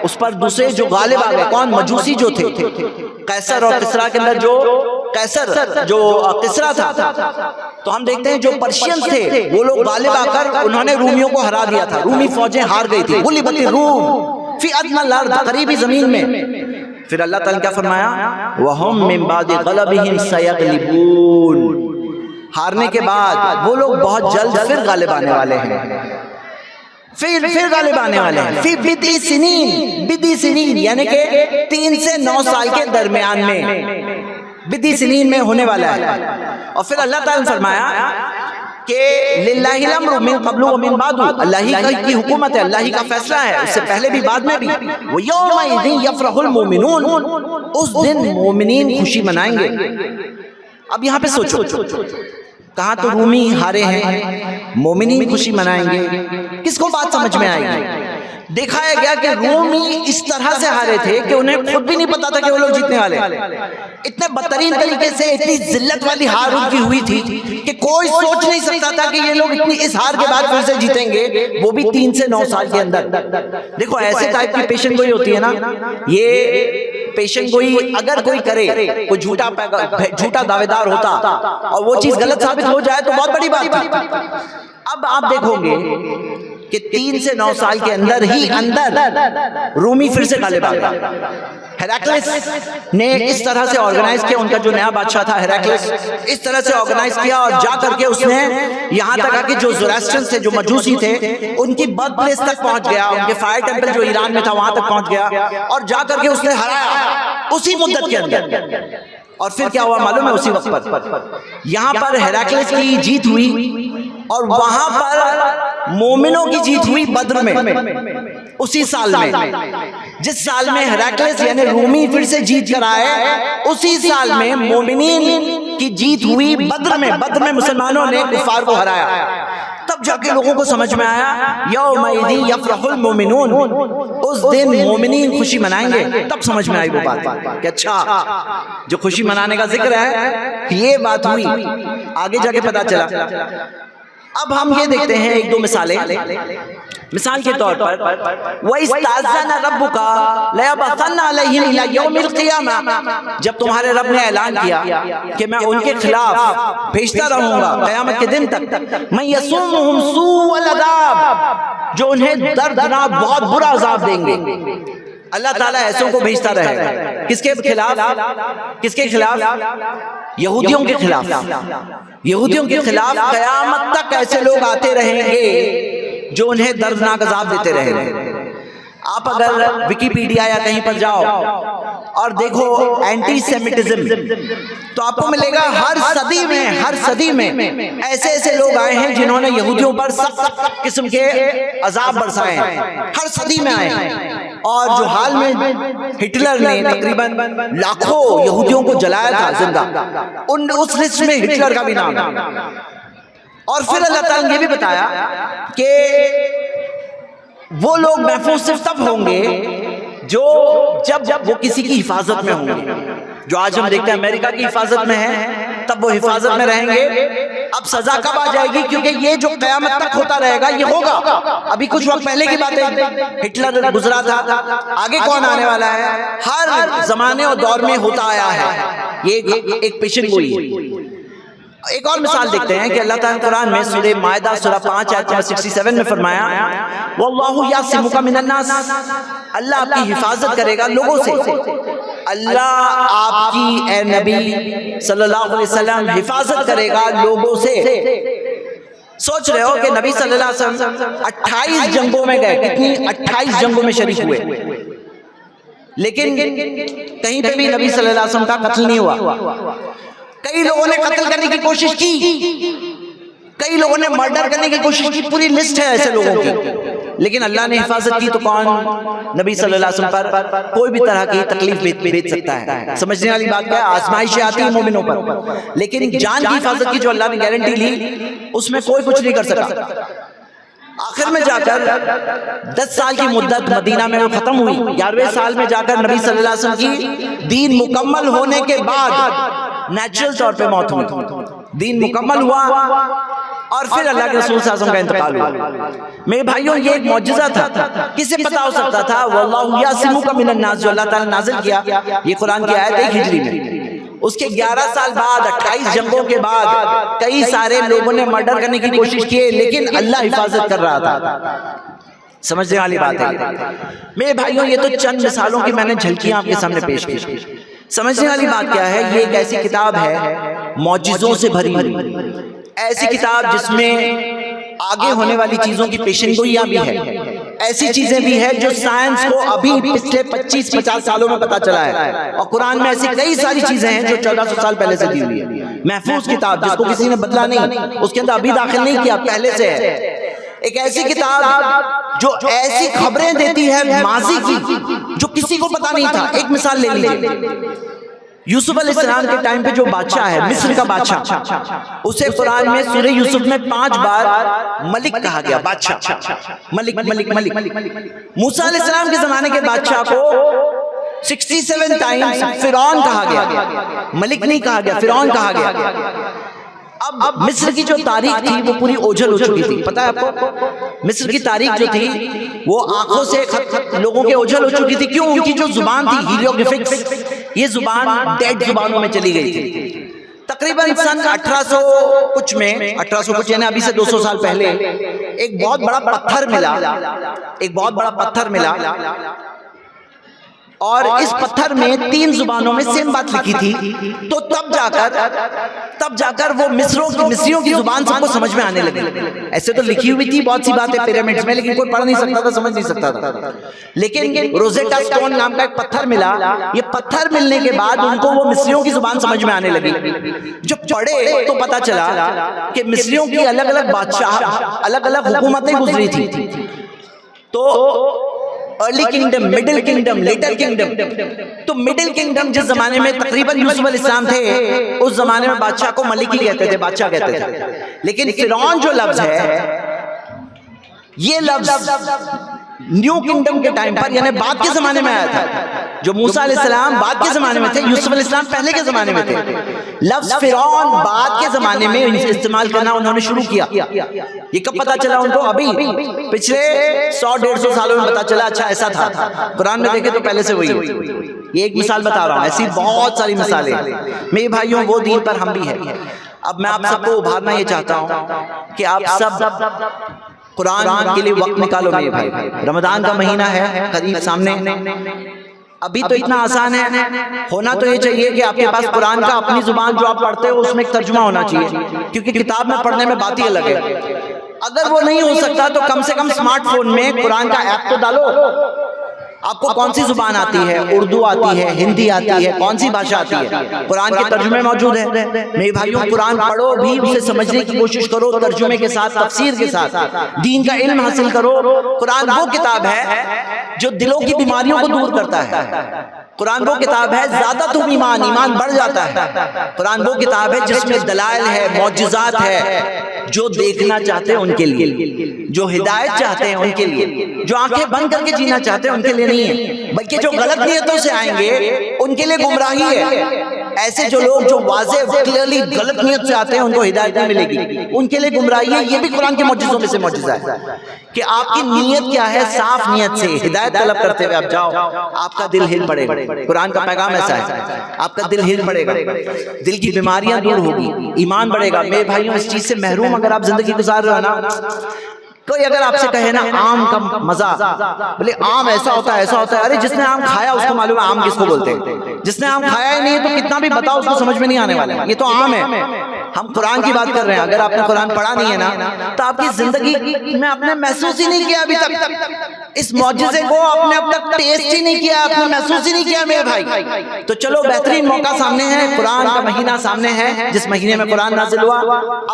اس پر دوسرے جو غالب آ گئے۔ کون؟ مجوسی جو تھے، قیصر اور کسرا کے اندر جو قیصر جو کسرا تھا، تو ہم دیکھتے ہیں جو پرشین تھے وہ لوگ غالب آ کر انہوں نے رومیوں کو ہرا دیا تھا، رومی فوجیں ہار گئی تھی۔ غلبت الروم فی ادنی الارض، قریبی زمین میں۔ پھر اللہ تعالیٰ نے کیا فرمایا؟ وَهُم مِّن بَعْدِ غَلَبِهِمْ سَيَغْلِبُونَ، ہارنے کے بعد وہ لوگ بہت جلد پھر غالب آنے والے ہیں، پھر غالب آنے والے ہیں۔ فی بدء سنین، بدء سنین یعنی کہ 3 سے 9 سال کے درمیان میں، بدء سنین میں ہونے والا ہے۔ اور پھر اللہ تعالیٰ نے فرمایا کہ للہ الامر من قبل و من بعد، اللہ ہی کی حکومت ہے، اللہ ہی کا فیصلہ ہے، اس سے پہلے بھی بعد میں بھی۔ وَيَوْمَئِذٍ يَفْرَحُ الْمُؤْمِنُونَ، اس دن مومنین خوشی منائیں گے۔ اب یہاں پہ سوچو، کہاں تو رومی ہارے ہیں، مومنین خوشی منائیں گے، کس کو بات سمجھ میں آئے گی؟ دیکھایا گیا کہ رومی اس طرح سے ہارے تھے کہ انہیں خود بھی نہیں پتا تھا کہ وہ لوگ جیتنے والے، اتنے بدترین طریقے سے اتنی ذلت والی ہار ان کی ہوئی تھی کہ کوئی سوچ نہیں سکتا تھا کہ یہ لوگ اتنی اس ہار کے بعد پھر سے جیتیں گے، وہ بھی 3 سے 9 سال کے اندر۔ دیکھو ایسے ٹائپ کی پیشن گوئی ہوتی ہے نا، یہ پیشن گوئی اگر کوئی کرے، کوئی جھوٹا دعوے دار ہوتا اور وہ چیز غلط ثابت ہو جائے تو بہت بڑی بات تھی۔ اب آپ دیکھو گے کہ 3 سے 9 سال کے اندر ہی رومی پھر سے غالب آ گئے۔ ہیراکلس نے اس طرح سے آرگنائز کیا، ان کا جو نیا بادشاہ تھا ہیراکلس، اس طرح سے آرگنائز کیا اور جا کر کے اس نے یہاں تک آ کے جو زوراسٹرنز تھے، جو مجوسی تھے، ان کی برتھ پلیس تک پہنچ گیا، ان کے فائر ٹیمپل جو ایران میں تھا وہاں تک پہنچ گیا اور جا کر کے اس نے ہرایا اسی مدت کے اندر۔ اور پھر کیا ہوا معلوم ہے؟ اسی وقت پر یہاں پر ہیراکلس کی جیت ہوئی اور وہاں پر مومنوں کی جیت ہوئی بدر میں، اسی سال میں، جس سال میں ہیراکلس یعنی رومی پھر سے جیت کر آئے، اسی سال میں مومنین کی جیت ہوئی بدر میں۔ بدر میں مسلمانوں نے کفار کو ہرایا۔ تب جا کے لوگوں کو سمجھ میں آیا یومئذ یفرح المؤمنون، اس دن مومنین خوشی منائیں گے۔ تب سمجھ میں آئی وہ بات کہ اچھا جو خوشی منانے کا ذکر ہے یہ بات ہوئی، آگے جا کے پتا چلا۔ اب ہم یہ دیکھتے ہیں 1-2 مثالیں۔ مثال کے طور پر وَإِسْتَأْذَنَ رَبُّكَ لَيَبْعَثَنَّ عَلَيْهِمْ إِلَى يَوْمِ الْقِيَامَةِ، جب تمہارے رب نے اعلان کیا کہ میں ان کے خلاف بھیجتا رہوں گا قیامت کے دن تک، مَن يَسُومُهُمْ سُوءَ الْعَذَابِ، جو انہیں دردناک بہت برا عذاب دیں گے۔ اللہ تعالیٰ ایسوں کو بھیجتا رہے گا۔ کس کے خلاف؟ کس کے خلاف؟ یہودیوں کے خلاف۔ یہودیوں کے خلاف قیامت تک ایسے لوگ آتے رہیں گے جو انہیں دردناک عذاب دیتے رہیں گے۔ آپ اگر ویکیپیڈیا یا کہیں پر جاؤ اور دیکھو اینٹی سیمیٹزم، تو آپ کو ملے گا ہر صدی میں ایسے ایسے لوگ آئے ہیں جنہوں نے یہودیوں پر سخت قسم کے عذاب برسائے ہیں، ہر صدی میں آئے ہیں۔ اور جو حال میں ہٹلر نے تقریباً لاکھوں یہودیوں کو جلایا تھا زندہ، اس لسٹ میں ہٹلر کا بھی نام ہے۔ اور پھر اللہ تعالیٰ نے یہ بھی بتایا کہ وہ لوگ محفوظ صرف تب ہوں گے جب وہ کسی کی حفاظت میں ہوں گے۔ جو آج ہم دیکھتے ہیں امریکہ کی حفاظت میں ہے، تب وہ حفاظت میں رہیں گے اب سزا کب آ جائے گی؟ کیونکہ یہ جو قیامت تک ہوتا رہے گا یہ ہوگا. ابھی کچھ وقت پہلے کی بات ہے، ہٹلر گزرا تھا، آگے کون آنے والا ہے؟ ہر زمانے اور دور میں ہوتا آیا ہے، یہ ایک پیشن گوئی ہے. ایک اور مثال دیکھتے ہیں کہ اللہ تعالیٰ قرآن میں سورہ مائدہ سورہ 5 آیت 67 میں فرمایا وَاللَّهُ يَعْصِمُكَ مِنَ النَّاسِ، اللہ آپ کی حفاظت کرے گا لوگوں سے. اللہ آپ کی اے نبی صلی اللہ علیہ وسلم حفاظت کرے گا لوگوں سے. سوچ رہے ہو کہ نبی صلی اللہ علیہ وسلم 28 جنگوں میں گئے، کتنی 28 جنگوں میں شریک ہوئے، لیکن کہیں پہ بھی نبی صلی اللہ علیہ وسلم کا قتل نہیں ہوا. کئی لوگوں نے قتل کرنے کی کوشش کی، کئی لوگوں نے مرڈر کرنے کی کوشش کی، پوری لسٹ ہے ایسے لوگوں کی، لیکن اللہ نے حفاظت کی. تو کون نبی صلی اللہ علیہ وسلم پر کوئی بھی طرح کی تکلیف بھیج سکتا ہے. سمجھنے والی بات کیا ہے؟ آزمائشیں آتی ہیں مومنوں پر، لیکن جان کی حفاظت کی جو اللہ نے گارنٹی لی اس میں کوئی کچھ نہیں کر سکا. آخر میں جا کر 10 سال کی مدت مدینہ میں وہ ختم ہوئی. 11ویں سال میں جا کر نبی صلی اللہ علیہ وسلم کی دین مکمل ہونے کے بعد نیچرل طور پہ موت ہوئی. دین مکمل ہوا اور پھر اللہ کے رسول صلی اللہ علیہ وسلم کا انتقال ہوا. میرے بھائیوں یہ ایک معجزہ تھا، کسے پتا ہو سکتا تھا؟ وَاللَّهُ يَعْصِمُكَ مِنَ النَّاسِ جو اللہ تعالیٰ نازل کیا، یہ قرآن کی آیت 1 ہجری میں. اس کے 11 سال بعد 28 جنگوں کے بعد کئی سارے لوگوں نے مرڈر کرنے کی کوشش کی، لیکن اللہ حفاظت کر رہا تھا. سمجھنے والی بات ہے میرے بھائیوں. یہ تو چند مثالوں کی میں نے جھلکیاں آپ کے سامنے پیش کی. سمجھنے والی بات کیا ہے؟ یہ ایک ایسی کتاب ہے معجزوں سے بھری ہوئی، ایسی کتاب جس میں آگے ہونے والی چیزوں کی پیشن گوئیاں بھی ہے، ایسی چیزیں بھی ہے جو سائنس کو ابھی پچھلے 25-50 سالوں میں پتا چلا ہے. اور قرآن میں ایسی کئی ساری چیزیں ہیں جو 1400 سال پہلے سے دی ہوئی ہے. محفوظ کتاب جس کو کسی نے بدلا نہیں، اس کے اندر ابھی داخل نہیں کیا، پہلے سے ہے. ایک ایسی کتاب جو ایسی خبریں دیتی ہے ماضی کی جو کسی کو پتا نہیں تھا. ایک مثال لے لیجیے، یوسف علیہ السلام کے ٹائم پہ جو بادشاہ ہے، مصر کا بادشاہ، اسے قرآن میں سورہ یوسف میں 5 بار ملک کہا گیا. بادشاہ، ملک ملک ملک. موسیٰ علیہ السلام کے زمانے کے بادشاہ کو 67 ٹائمز فرعون کہا گیا، ملک نہیں کہا گیا، فرعون کہا گیا. اب مصر کی جو تاریخ تھی وہ پوری اوجھل ہو چکی تھی. پتہ ہے آپ کو مصر کی تاریخ جو تھی وہ آنکھوں سے لوگوں کے اوجھل ہو چکی تھی. کیوں؟ ان کی جو زبان تھی ہیروگلفکس، یہ زبان ڈیڈ زبانوں میں چلی گئی تھی. تقریباً سن 1800 کچھ میں، 1800 کچھ یعنی ابھی سے 200 سال پہلے ایک بہت بڑا پتھر ملا، ایک بہت بڑا پتھر ملا، اور اس پتھر میں 3 زبانوں میں سیم بات لکھی تھی. تو تب جا کر وہ مصریوں کی زبان سب کو سمجھ میں آنے لگی. ایسے تو لکھی ہوئی تھی بہت سی باتیں پیرامڈز میں، لیکن کوئی پڑھ نہیں سکتا تھا، سمجھ نہیں سکتا تھا. لیکن روزیٹا سٹون نام کا ایک پتھر ملا. یہ پتھر ملنے کے بعد ان کو وہ مصریوں کی زبان سمجھ میں آنے لگی. جب پڑھے تو پتا چلا کہ مصریوں کی الگ الگ بادشاہ، الگ الگ حکومتیں گزری تھی. تو early kingdom, middle kingdom, later kingdom. تو مڈل کنگڈم جس زمانے میں تقریباً یوسف علیہ السلام تھے، اس زمانے میں بادشاہ کو ملک ہی کہتے تھے، بادشاہ کہتے تھے. لیکن فرعون جو لفظ ہے، یہ لفظ نیو کنگڈم کے ٹائم پر یعنی بعد کے زمانے میں آیا تھا. جو موسیٰ علیہ السلام بعد کے زمانے میں تھے، یوسف علیہ السلام پہلے کے زمانے میں تھے. لفظ فرعون بعد کے زمانے میں استعمال کرنا انہوں نے شروع کیا. یہ کب پتا چلا ان کو؟ ابھی پچھلے 100-150 سالوں میں پتا چلا. اچھا ایسا تھا. قرآن میں دیکھیں تو پہلے سے وہی. یہ ایک مثال بتا رہا ہوں، ایسی بہت ساری مثالیں. میرے بھائیوں وہ دین پر ہم بھی ہیں. اب میں آپ سب کو ابھارنا یہ چاہتا ہوں کہ آپ سب قرآن کے لیے وقت نکالو. میرے بھائی، رمضان کا مہینہ ہے قریب سامنے. ابھی تو اتنا آسان ہے، ہونا تو یہ چاہیے کہ آپ کے پاس قرآن کا اپنی زبان جو آپ پڑھتے ہو اس میں ایک ترجمہ ہونا چاہیے، کیونکہ کتاب میں پڑھنے میں بات ہی الگ ہے. اگر وہ نہیں ہو سکتا تو کم سے کم اسمارٹ فون میں قرآن کا ایپ تو ڈالو. آپ کو کون سی زبان آتی ہے؟ اردو آتی ہے، ہندی آتی ہے، کون سی بھاشا آتی ہے؟ قرآن کے ترجمے موجود ہیں. میرے بھائیوں قرآن پڑھو بھی، اسے سمجھنے کی کوشش کرو ترجمے کے ساتھ، تفسیر کے ساتھ، دین کا علم حاصل کرو. قرآن وہ کتاب ہے جو دلوں کی بیماریوں کو دور کرتا ہے. قرآن وہ کتاب ہے زیادہ تم ایمان بڑھ جاتا ہے. قرآن وہ کتاب ہے جس میں دلائل ہے، معجزات ہے. جو دیکھنا چاہتے ہیں ان کے لیے، جو ہدایت چاہتے ہیں ان کے لیے، جو آنکھیں بند کر کے جینا چاہتے ہیں ان کے لیے نہیں ہے، بلکہ جو غلط نیتوں سے آئیں گے ان کے لیے گمراہی ہے. ایسے جو لوگ جو واضح کلیئرلی غلط نیت سے آتے ہیں ان کو ہدایت نہیں ملے گی، ان کے لیے گمراہی ہے۔ یہ بھی قرآن کے معجزوں میں سے معجزہ ہے کہ آپ کی نیت کیا ہے، صاف نیت سے ہدایت طلب کرتے ہوئے آپ جاؤ، آپ کا دل ہل پڑے گا۔ قرآن کا پیغام ایسا ہے، آپ کا دل ہل پڑے گا، دل کی بیماریاں دور ہوگی، ایمان بڑھے گا۔ میرے بھائیوں، اس چیز سے محروم اگر آپ زندگی گزار رہے ہو نا، کوئی اگر آپ سے کہے نا آم کا مزہ، بولے آم ایسا ہوتا ہے ایسا ہوتا ہے، ارے جس نے آم کھایا اس کو معلوم ہے آم کس کو بولتے ہیں، جس نے آم کھایا ہی نہیں ہے تو کتنا بھی بتاؤ اس کو سمجھ میں نہیں آنے والا، یہ تو آم ہے۔ ہم قرآن کی بات کر رہے ہیں، اگر آپ نے قرآن پڑھا نہیں ہے نا تو آپ کی زندگی میں آپ نے محسوس ہی نہیں کیا ابھی تک، اس معجزے کو آپ نے اب تک ٹیسٹ ہی نہیں کیا، آپ نے محسوس ہی نہیں کیا میرے بھائی۔ تو چلو بہترین موقع سامنے ہے، قرآن کا مہینہ سامنے ہے، جس مہینے میں قرآن نازل ہوا،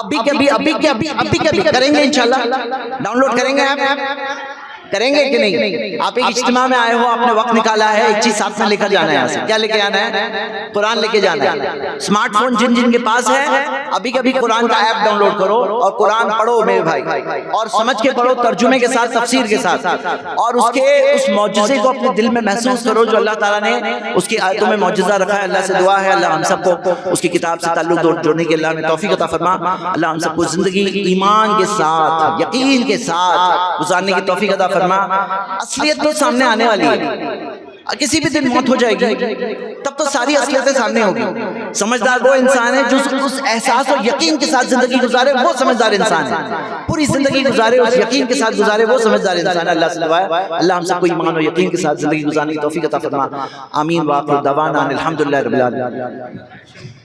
ابھی کبھی کریں گے انشاءاللہ، ڈاؤن لوڈ کریں گے، آپ کریں گے کہ نہیں؟ آپ ایک اجتماع میں آئے ہو، آپ نے وقت نکالا ہے، ایک چیز ساتھ میں لے کر جانا ہے، یہاں سے کیا لے کے آنا ہے؟ قرآن لے کے جانا ہے۔ اسمارٹ فون جن جن کے پاس ہے، ابھی کبھی قرآن کا ایپ ڈاؤن لوڈ کرو اور قرآن پڑھو میرے بھائی، اور سمجھ کے پڑھو، ترجمے کے ساتھ، تفسیر کے ساتھ، اور اس معجزے کو اپنے دل میں محسوس کرو جو اللہ تعالیٰ نے اس کی آیتوں میں معجزہ رکھا ہے۔ اللہ سے دعا ہے اللہ ہم سب کو اس کی کتاب سے تعلق جوڑنے کے اللہ میں توفیق عطا فرما، اللہ ہم سب کو زندگی ایمان کے ساتھ، یقین کے ساتھ گزارنے کی توفیق عطا فرما۔ اصلیت تو سامنے آنے والی ہے، کسی بھی دن موت ہو جائے گی، تب تو ساری اصلیتیں سامنے ہوگی۔ سمجھدار وہ انسان ہے جو اس احساس اور یقین کے ساتھ زندگی گزارے، وہ سمجھدار انسان ہے۔ پوری زندگی گزارے اس یقین کے ساتھ گزارے، وہ سمجھدار انسان ہے۔ اللہ سے دعا ہے اللہ ہم سب کو ایمان اور یقین کے ساتھ زندگی گزارنے کی توفیق عطا فرما۔ آمین۔ وآخر دعوانا الحمدللہ رب العالمین۔